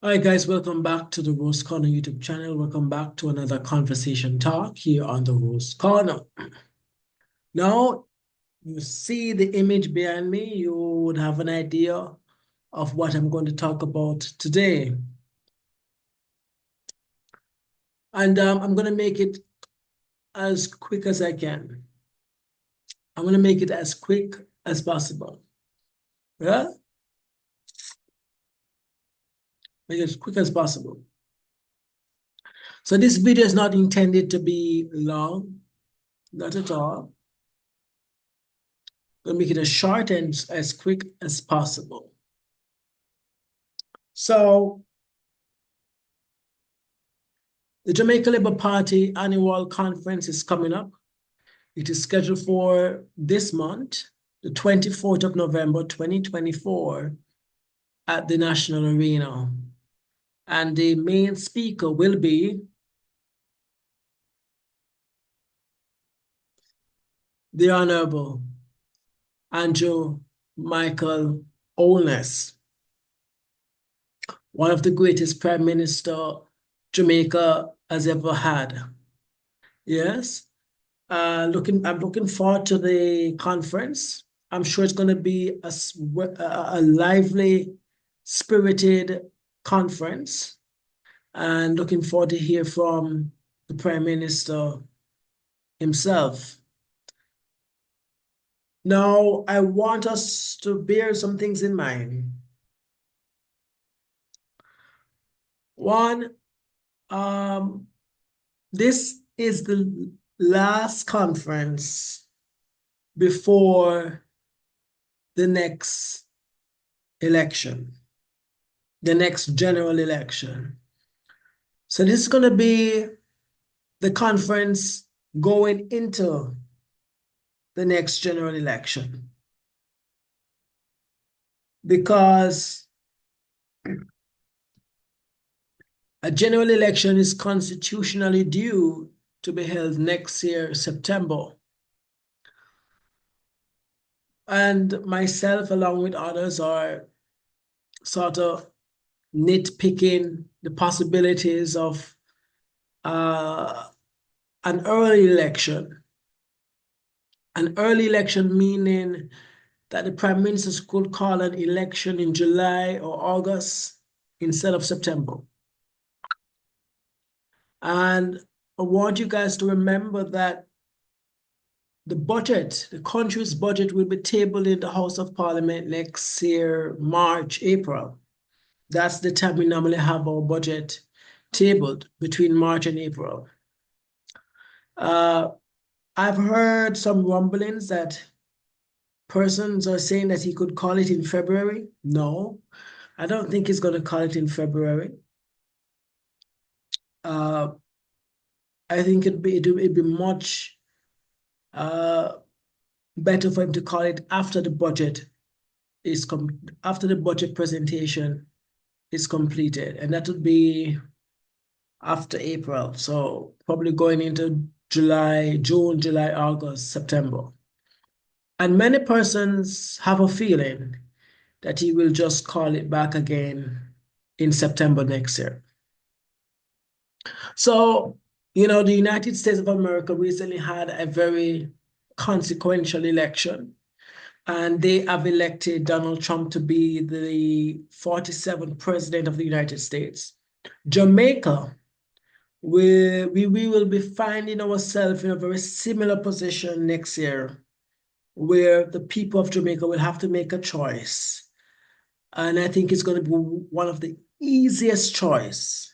Hi guys, welcome back to the Rose Corner YouTube channel. Welcome back to another conversation talk here on the Rose Corner. Now, you see the image behind me, you would have an idea of what I'm going to talk about today. And I'm going to make it as quick as I can. I'm going to make it as quick as possible. Yeah? Make it as quick as possible. So this video is not intended to be long, not at all. I'm going to make it as short and as quick as possible. So the Jamaica Labour Party annual conference is coming up. It is scheduled for this month, the 24th of November, 2024, at the National Arena. And the main speaker will be the Honorable Andrew Michael Holness, one of the greatest Prime Minister Jamaica has ever had. Yes. I'm looking forward to the conference. I'm sure it's going to be a lively, spirited conference, and looking forward to hear from the Prime Minister himself. Now, I want us to bear some things in mind. One, this is the last conference before the next election, the next general election. So this is going to be the conference going into the next general election, because a general election is constitutionally due to be held next year, September. And myself, along with others, are sort of nitpicking the possibilities of uh, an early election. An early election meaning that the Prime Minister could call an election in July or August instead of September. And I want you guys to remember that the country's budget will be tabled in the House of Parliament next year, March, April. That's the time we normally have our budget tabled, between March and April. I've heard some rumblings that persons are saying that he could call it in February. No, I don't think he's going to call it in February. Uh, I think it'd be much better for him to call it after the budget after the budget presentation is completed, and that would be after April. So probably going into June, July, August, September. And many persons have a feeling that he will just call it back again in September next year. So, the United States of America recently had a very consequential election, and they have elected Donald Trump to be the 47th president of the United States. Jamaica, we will be finding ourselves in a very similar position next year, where the people of Jamaica will have to make a choice. And I think it's going to be one of the easiest choice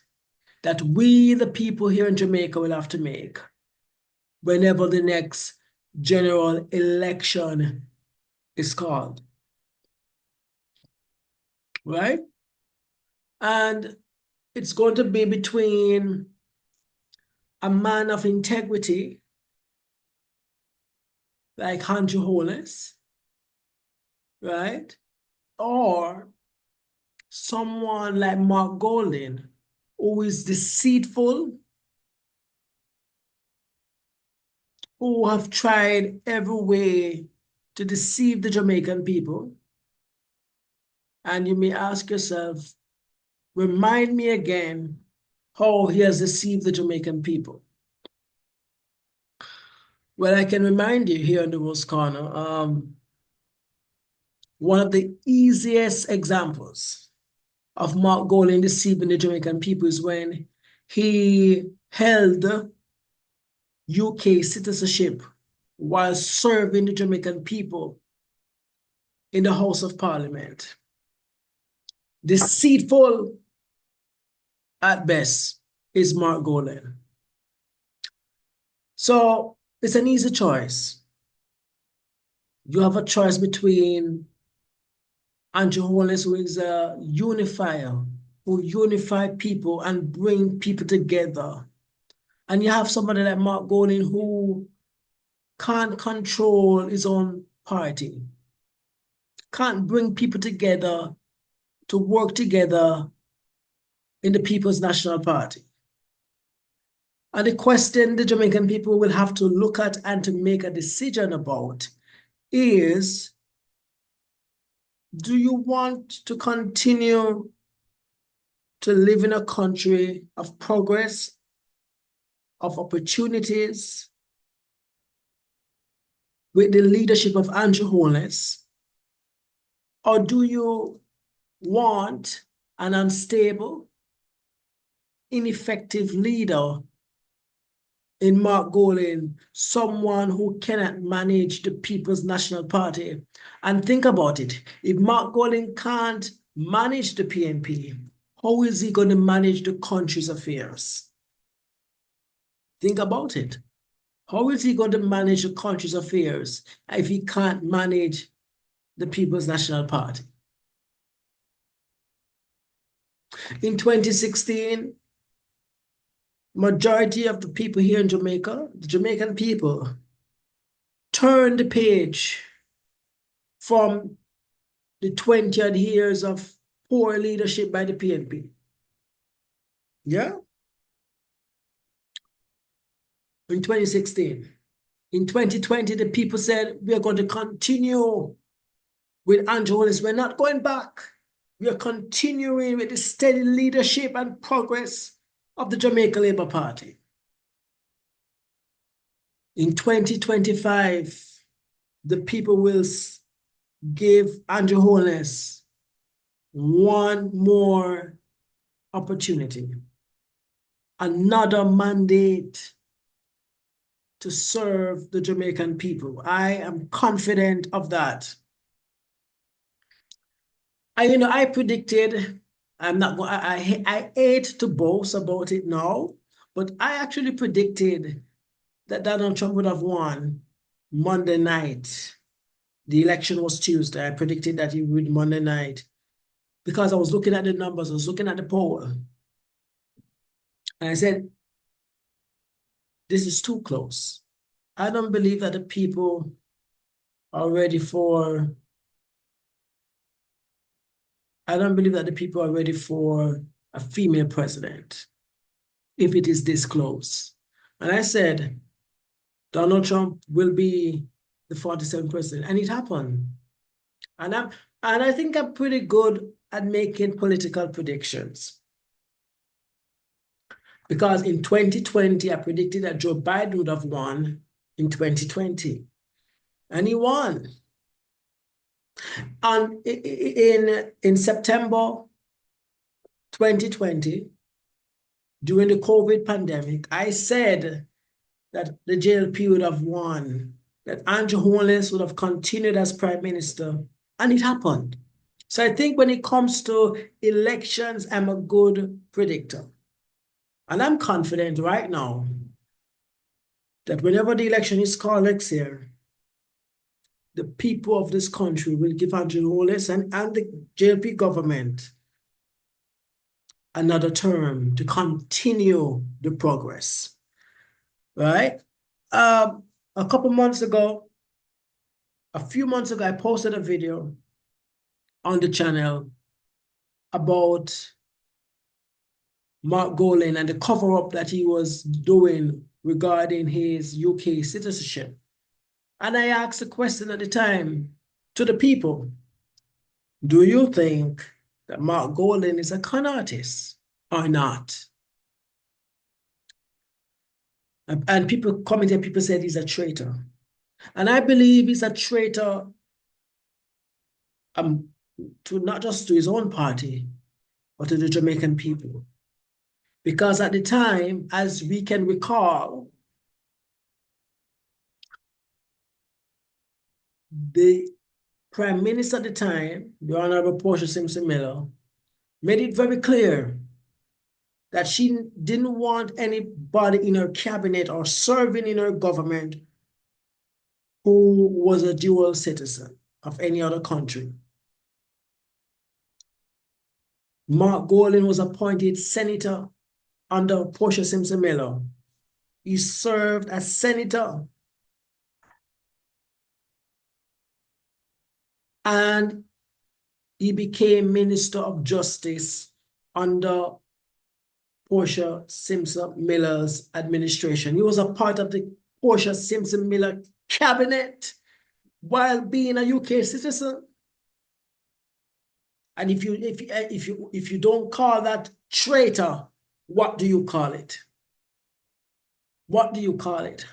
that we, the people here in Jamaica, will have to make whenever the next general election is called, right? And it's going to be between a man of integrity like Andrew Holness, right? Or someone like Mark Golding, who is deceitful, who have tried every way to deceive the Jamaican people. And you may ask yourself, remind me again how he has deceived the Jamaican people. Well, I can remind you here in the Rose Corner, one of the easiest examples of Mark Golan deceiving the Jamaican people is when he held UK citizenship while serving the Jamaican people in the House of Parliament. Deceitful at best is Mark Golan. So it's an easy choice. You have a choice between Andrew Holness, who is a unifier, who unify people and bring people together. And you have somebody like Mark Golan who can't control his own party, can't bring people together to work together in the People's National Party. And the question the Jamaican people will have to look at and to make a decision about is, do you want to continue to live in a country of progress, of opportunities, with the leadership of Andrew Holness, or do you want an unstable, ineffective leader in Mark Golan, someone who cannot manage the People's National Party? And think about it. If Mark Golan can't manage the PNP, how is he going to manage the country's affairs? Think about it. How is he going to manage the country's affairs if he can't manage the People's National Party? In 2016, majority of the people here in Jamaica, the Jamaican people, turned the page from the 20 years of poor leadership by the PNP. Yeah? In 2016. In 2020, the people said, we are going to continue with Andrew Holness. We're not going back. We are continuing with the steady leadership and progress of the Jamaica Labour Party. In 2025, the people will give Andrew Holness one more opportunity, another mandate to serve the Jamaican people. I am confident of that. I predicted, I hate to boast about it now, but I actually predicted that Donald Trump would have won Monday night. The election was Tuesday. I predicted that he would Monday night because I was looking at the numbers, I was looking at the poll. And I said, this is too close. I don't believe that the people are ready for a female president if it is this close. And I said, Donald Trump will be the 47th president, and it happened. And I think I'm pretty good at making political predictions. Because in 2020, I predicted that Joe Biden would have won in 2020. And he won. And in September 2020, during the COVID pandemic, I said that the JLP would have won, that Andrew Holness would have continued as prime minister, and it happened. So I think when it comes to elections, I'm a good predictor. And I'm confident right now that whenever the election is called next year, the people of this country will give Andrew Holness and the JLP government another term to continue the progress, right? A few months ago, I posted a video on the channel about Mark Golan and the cover-up that he was doing regarding his UK citizenship. And I asked a question at the time to the people. Do you think that Mark Golding is a con artist or not. And people commented, people said he's a traitor. And I believe he's a traitor um, to not just to his own party, but to the Jamaican people. Because at the time, as we can recall, the Prime Minister at the time, the Honorable Portia Simpson Miller, made it very clear that she didn't want anybody in her cabinet or serving in her government who was a dual citizen of any other country. Mark Golding was appointed senator under Portia Simpson Miller. He served as senator and he became Minister of Justice under Portia Simpson Miller's administration. He was a part of the Portia Simpson Miller cabinet while being a UK citizen. And if you don't call that traitor, what do you call it? What do you call it?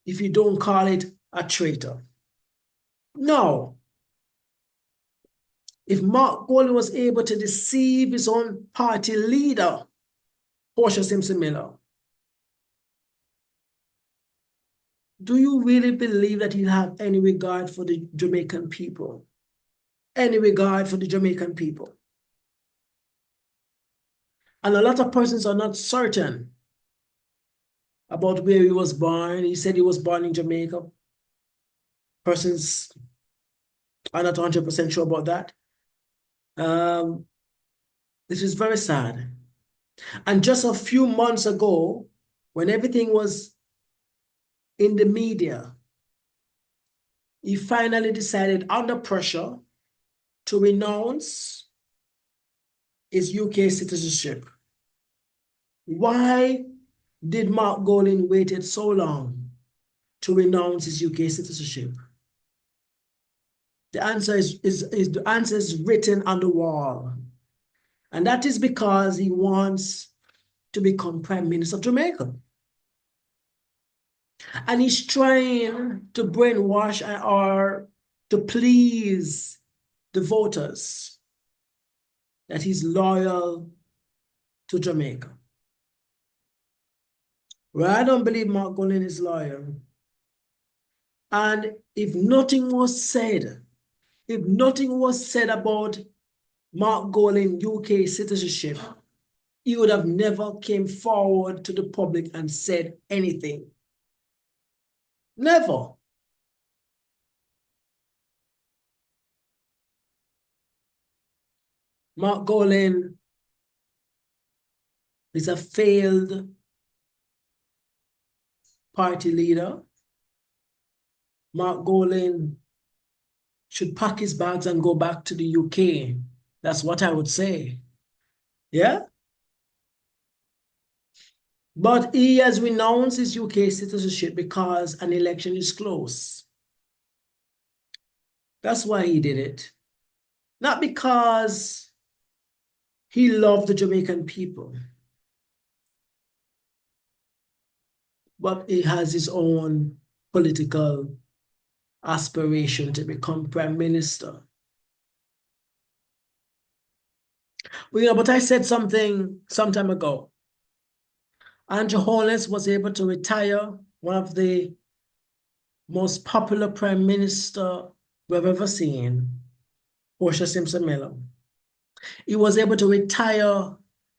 If you don't call it a traitor. No. If Mark Golding was able to deceive his own party leader, Portia Simpson Miller, do you really believe that he'll have any regard for the Jamaican people? Any regard for the Jamaican people? And a lot of persons are not certain about where he was born. He said he was born in Jamaica. Persons are not 100% sure about that. This is very sad. And just a few months ago, when everything was in the media, he finally decided under pressure to renounce his UK citizenship. Why did Mark Golding waited so long to renounce his UK citizenship? The answer is written on the wall. And that is because he wants to become Prime Minister of Jamaica. And he's trying to brainwash or to please the voters that he's loyal to Jamaica. Well, I don't believe Mark Golding is loyal. And if nothing was said about Mark Golding UK citizenship, he would have never came forward to the public and said anything. Never. Mark Golding is a failed party leader. Mark Golding should pack his bags and go back to the UK. That's what I would say. Yeah? But he has renounced his UK citizenship because an election is close. That's why he did it. Not because he loved the Jamaican people, but he has his own political aspiration to become Prime Minister. Well, but I said something some time ago. Andrew Holness was able to retire, one of the most popular Prime Minister we've ever seen, Portia Simpson Miller. He was able to retire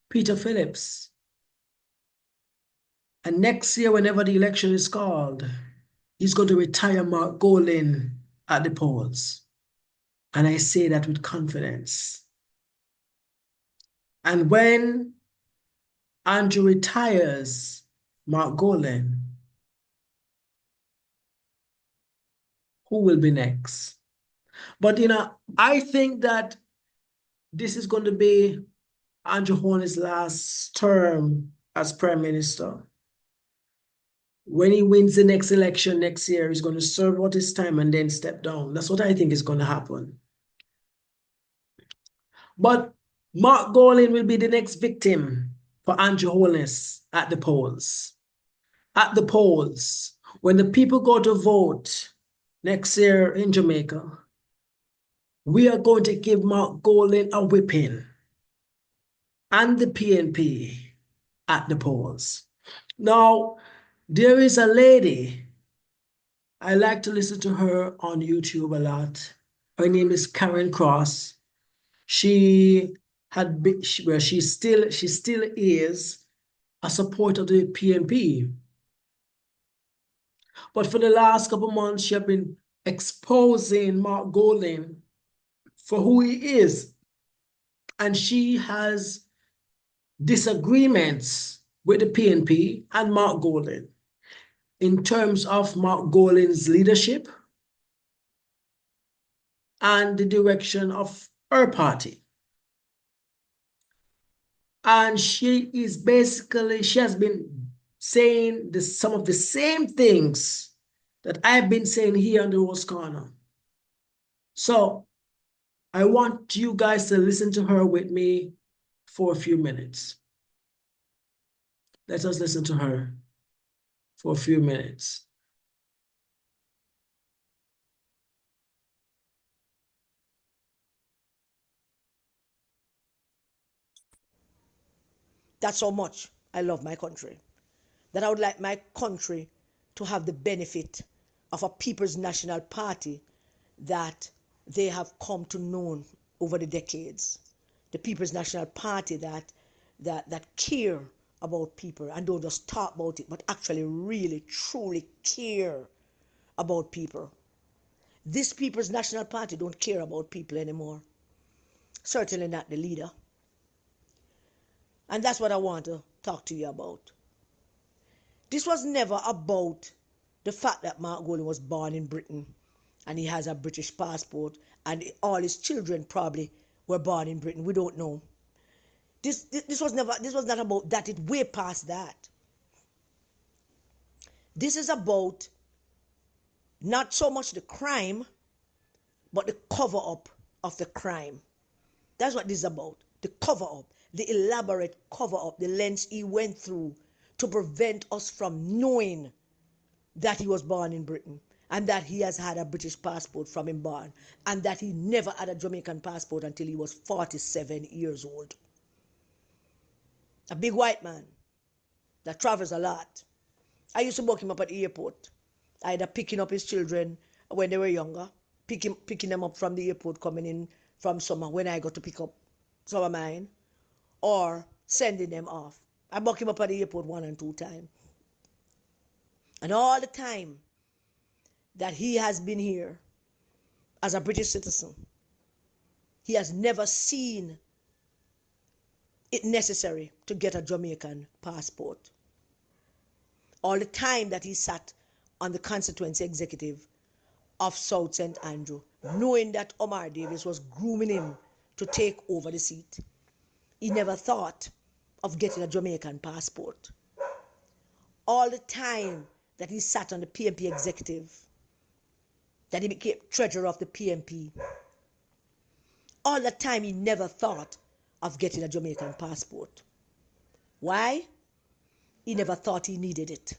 Peter Phillips. And next year, whenever the election is called, he's going to retire Mark Golding at the polls. And I say that with confidence. And when Andrew retires Mark Golding, who will be next? But, I think that this is going to be Andrew Holness' last term as Prime Minister. When he wins the next election next year, he's going to serve out his time and then step down. That's what I think is going to happen. But Mark Golding will be the next victim for Andrew Holness at the polls. At the polls, when the people go to vote next year in Jamaica, we are going to give Mark Golding a whipping and the PNP at the polls. Now, there is a lady, I like to listen to her on YouTube a lot. Her name is Karen Cross. She had been, well, she still is a supporter of the PNP. But for the last couple of months, she has been exposing Mark Golding for who he is. And she has disagreements with the PNP and Mark Golding in terms of Mark Golding's leadership and the direction of her party. And she has been saying some of the same things that I've been saying here on the Rose Corner. So I want you guys to listen to her with me for a few minutes. Let us listen to her for a few minutes. That's how much I love my country. That I would like my country to have the benefit of a People's National Party that they have come to know over the decades. The People's National Party that care about people and don't just talk about it, but actually really, truly care about people. This People's National Party don't care about people anymore. Certainly not the leader. And that's what I want to talk to you about. This was never about the fact that Mark Golding was born in Britain and he has a British passport and all his children probably were born in Britain. We don't know. This was not about that. It way past that. This is about not so much the crime, but the cover up of the crime. That's what this is about. The cover up, the elaborate cover up, the lens he went through to prevent us from knowing that he was born in Britain and that he has had a British passport from him born and that he never had a Jamaican passport until he was 47 years old. A big white man that travels a lot. I used to book him up at the airport, either picking up his children when they were younger, picking them up from the airport coming in from summer when I got to pick up some of mine, or sending them off. I book him up at the airport 1 and 2 times. And all the time that he has been here as a British citizen, he has never seen it necessary to get a Jamaican passport. All the time that he sat on the constituency executive of South St. Andrew, knowing that Omar Davis was grooming him to take over the seat, he never thought of getting a Jamaican passport. All the time that he sat on the PNP executive, that he became treasurer of the PNP, all the time he never thought of getting a Jamaican passport. Why? He never thought he needed it,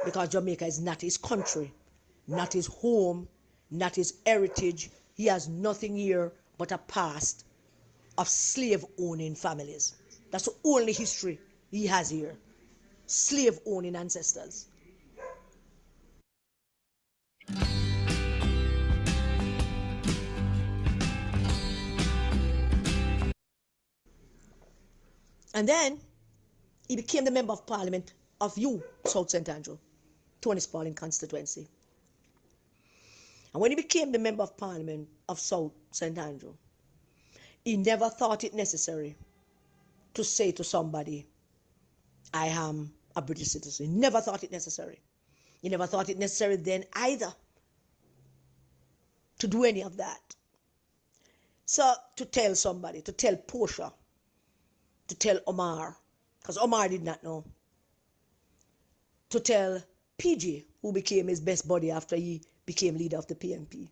because Jamaica is not his country, not his home, not his heritage. He has nothing here but a past of slave-owning families. That's the only history he has here. Slave-owning ancestors. And then he became the member of parliament of South St. Andrew, Tony Spalding constituency. And when he became the member of parliament of South St. Andrew, he never thought it necessary to say to somebody, I am a British citizen. He never thought it necessary. He never thought it necessary then either to do any of that. So to tell somebody, to tell Portia, to tell Omar, because Omar did not know, to tell PG, who became his best buddy after he became leader of the PNP.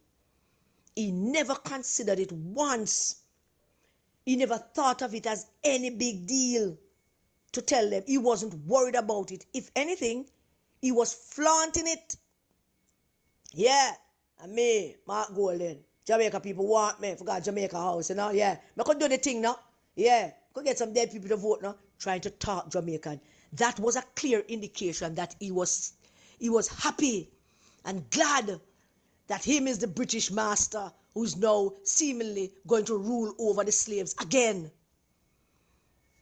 He never considered it once. He never thought of it as any big deal to tell them. He wasn't worried about it. If anything, he was flaunting it. Yeah, and me, Mark Golden, Jamaica people want me. Forgot Jamaica house, you know. Yeah, I could do the thing now. Yeah, could get some dead people to vote now. Trying to talk Jamaican. That was a clear indication that he was happy and glad that him is the British master who's now seemingly going to rule over the slaves again.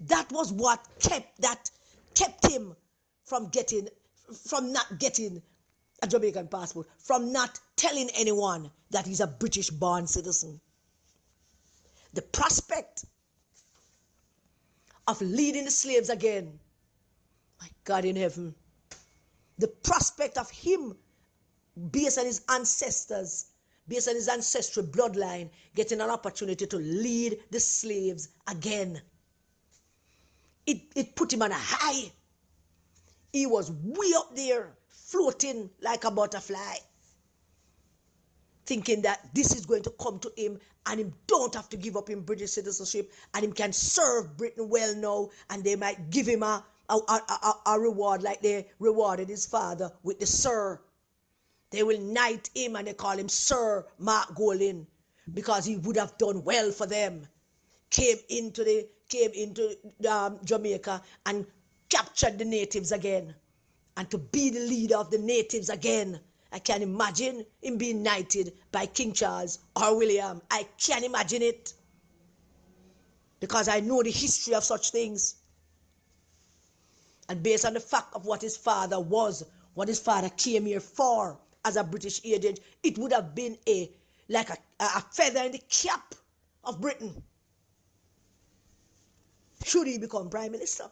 That was what kept him from not getting a Jamaican passport, from not telling anyone that he's a British born citizen. The prospect of leading the slaves again, my God in heaven, the prospect of him, based on his ancestors, based on his ancestral bloodline, getting an opportunity to lead the slaves again. It put him on a high. He was way up there, floating like a butterfly, thinking that this is going to come to him and him don't have to give up him British citizenship and him can serve Britain well now, and they might give him a reward like they rewarded his father with the Sir. They will knight him and they call him Sir Mark Golden because he would have done well for them. Came into Jamaica and captured the natives again, and to be the leader of the natives again. I can imagine him being knighted by King Charles or William. I can imagine it because I know the history of such things. And based on the fact of what his father was, what his father came here for as a British agent, it would have been like a feather in the cap of Britain should he become Prime Minister.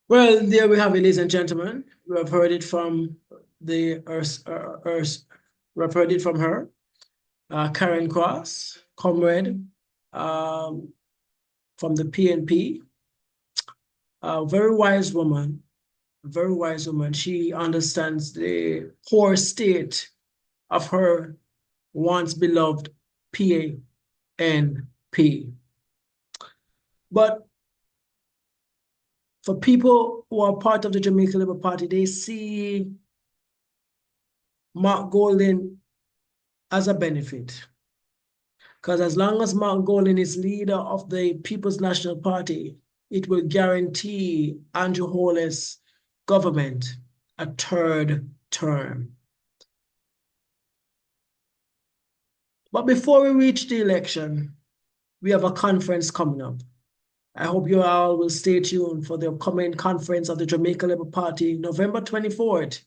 Well, there we have it, ladies and gentlemen. We have heard it from we have heard it from her, Karen Cross, comrade from the PNP. A very wise woman, very wise woman. She understands the poor state of her once beloved PNP. But for people who are part of the Jamaica Labour Party, they see Mark Golden as a benefit. Because as long as Mark Golden is leader of the People's National Party, it will guarantee Andrew Holness' government a third term. But before we reach the election, we have a conference coming up. I hope you all will stay tuned for the upcoming conference of the Jamaica Labour Party, November 24th,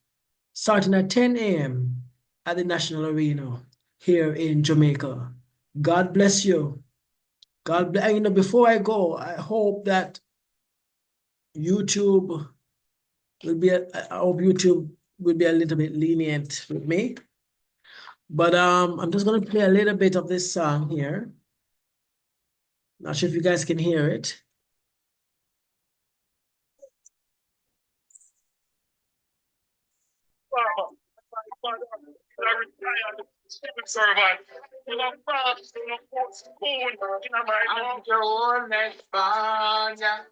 starting at 10 a.m. at the National Arena here in Jamaica. God bless you. God bless. And, before I go, I hope that YouTube I hope YouTube will be a little bit lenient with me. But I'm just gonna play a little bit of this song here. Not sure if you guys can hear it.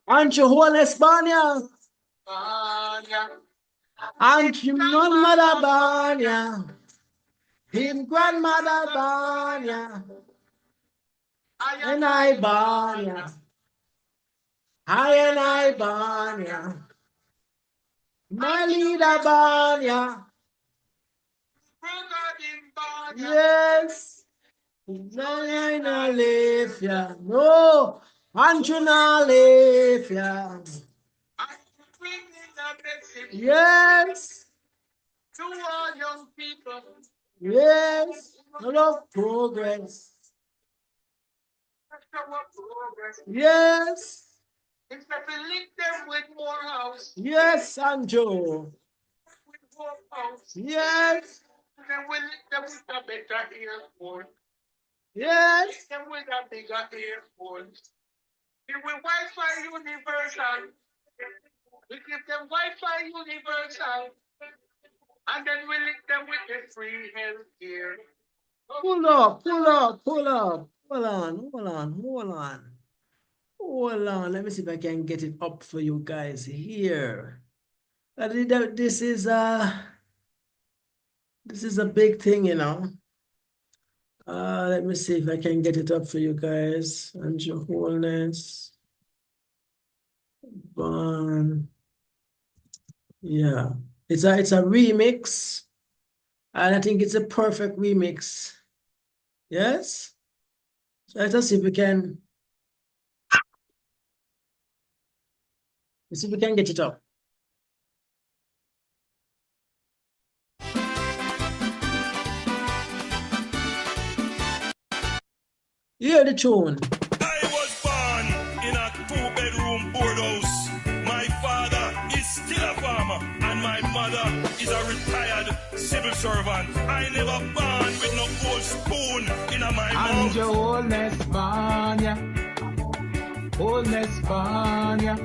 Ancho Juan España. Ancho grandmother Banya. Him grandmother Banya. And I Banya. I Banya. My leader Banya. Yes. No, live ya. No. Ancho na live ya. Yes. To all young people. Yes. A lot of progress. Yes. Instead we link them with more house. Yes, Anjo. With more house. Yes. Then we link them with a better airport. Yes. Link them with a bigger airport. If we Wi-Fi universal, we give them Wi-Fi universal, and then we link them with the free health care. Pull up, pull up, pull up. Hold on, hold on, hold on. Hold on. Let me see if I can get it up for you guys here. This is a big thing, you know. Let me see if I can get it up for you guys. Andrew Holness. Yeah. It's a remix. And I think it's a perfect remix. Yes? So let us see if we can get it up. Hear the tune. I was born in a 2-bedroom boardhouse. My father is still a farmer, and my mother is a retired civil servant. I never born with no gold spoon in my mouth. Andrew Holness born ya, Holness born ya.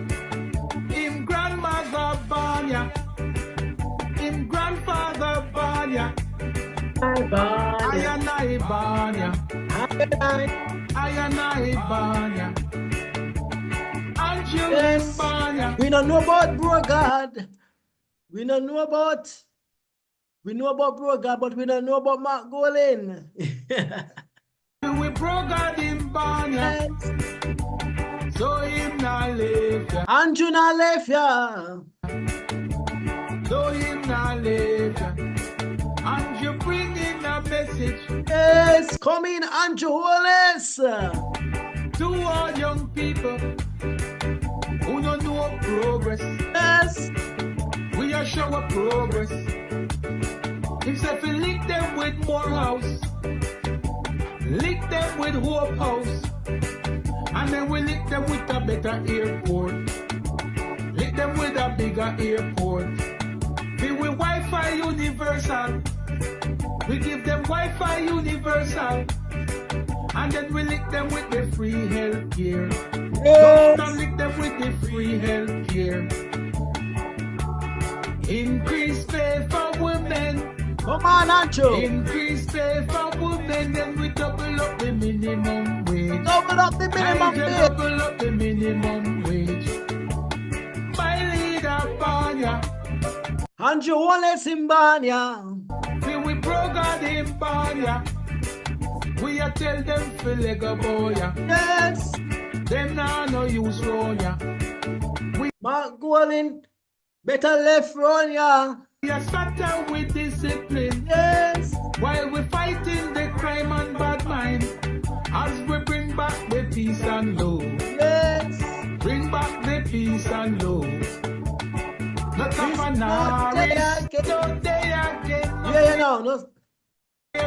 Him grandmother born ya, him grandfather born ya. I and I born ya, I and I born ya. Andrew Yes. born ya. We don't know about Bro God. We don't know about. We know about Bro God, but we don't know about Mark Golin. We broke out him born ya, so him not live ya, Andrew na left ya. so him not live ya. And you bring in a message Yes, come in, Andrew Holness. to all young people who don't know progress. Yes, We are show a progress. Himself he lick them with more house, lick them with hope house, and then we lick them with a better airport, lick them with a bigger airport. We will Wi-Fi universal. We give them Wi-Fi universal, and then we lick them with the free health care. yes. Don't lick them with the free health care. Increase pay for women. Come on, Andrew. Increase pay for women, then we double up the minimum wage. Double up the minimum I wage. double up the minimum wage. My leader, Banya, Andrew Holness in Banya. feel we broke him, Banya. We a tell them for Lego boya. Yes, Them now no use round ya. Mark Golin, better left run ya. We are started with discipline Yes, while we fighting the crime and bad mind. As we bring back the peace and love. yes. Bring back the peace and love. Not It's a not Fanaris, there again. don't they again. Yeah, you know, no,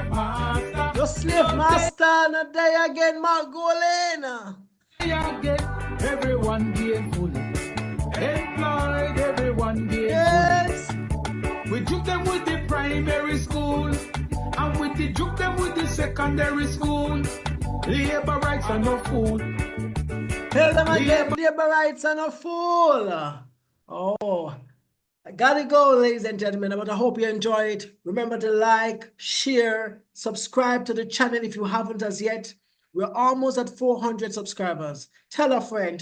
Master, no slave master, not there again, Mark Golin. they again. Everyone gainful. Employed, everyone gainful. Yes, We juke them with the primary school, and we juke them with the secondary school. Labor rights are no fool. tell them again, labor rights are no fool. Oh, I gotta go, ladies and gentlemen, but I hope you enjoy it. Remember to like, share, subscribe to the channel if you haven't as yet. We're almost at 400 subscribers. Tell a friend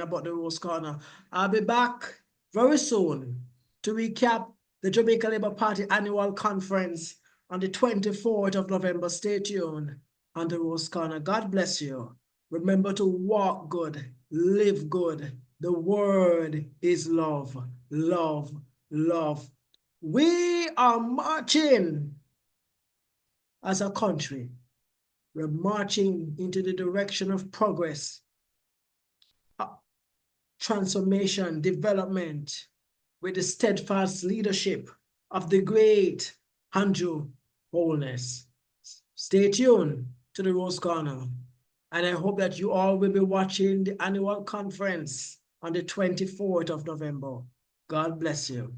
about the Rose Corner. I'll be back very soon to recap the Jamaica Labour Party annual conference on the 24th of November. Stay tuned on the Rose Corner. God bless you. Remember to walk good, live good. The word is love, love, love. We are marching as a country. We're marching into the direction of progress, transformation, development, with the steadfast leadership of the great Andrew Holness. Stay tuned to the Rose Corner, and I hope that you all will be watching the annual conference on the 24th of November. God bless you.